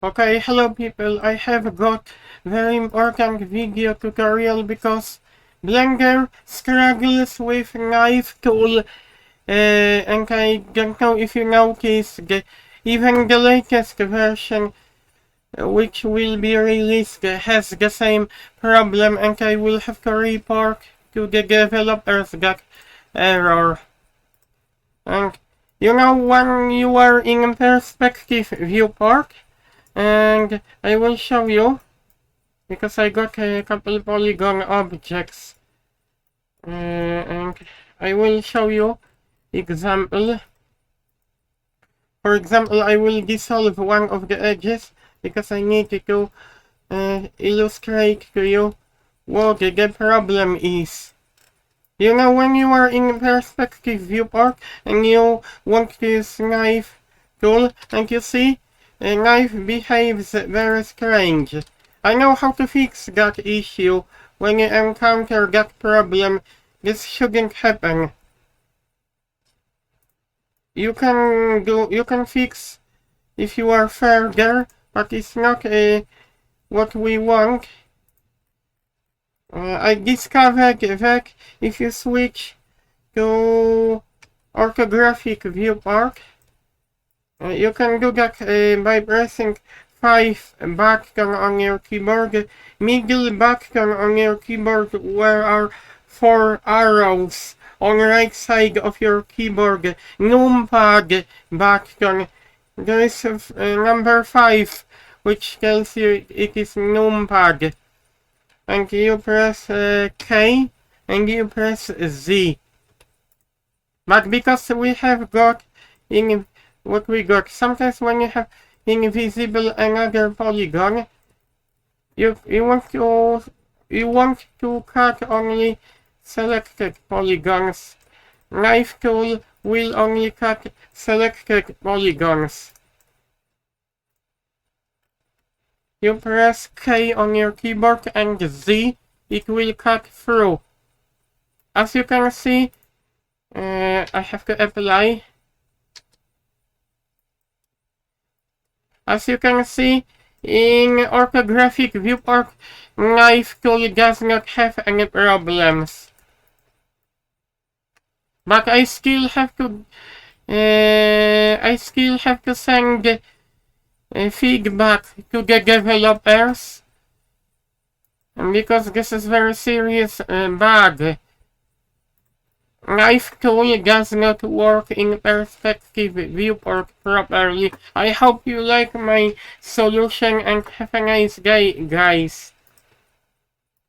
Okay, hello people, I have got very important video tutorial because Blender struggles with knife tool and I don't know if you noticed even the latest version which will be released has the same problem and I will have to report to the developers that error. And you know when you are in perspective viewport, and I will show you because I got a couple polygon objects and I will show you example. For example, I will dissolve one of the edges because I need to illustrate to you what the problem is. You know when you are in perspective viewport and you want to use knife tool and you see a knife behaves very strange. I know how to fix that issue. When you encounter that problem, this shouldn't happen. You can fix if you are further, but it's not what we want. I discovered that if you switch to orthographic viewport, you can do that by pressing 5 button on your keyboard, middle button on your keyboard where are 4 arrows on the right side of your keyboard, numpad button, there is number 5 which tells you it is numpad, and you press K and you press Z. But because we have got in what we got, sometimes when you have invisible another polygon, you want to cut only selected polygons. Knife tool will only cut selected polygons. You press K on your keyboard and Z, it will cut through. As you can see, I have to apply. As you can see, in orthographic viewport, knife tool does not have any problems. But I still have to send feedback to the developers because this is very serious bug. Knife tool does not work in perspective viewport properly. I hope you like my solution and have a nice day, guys.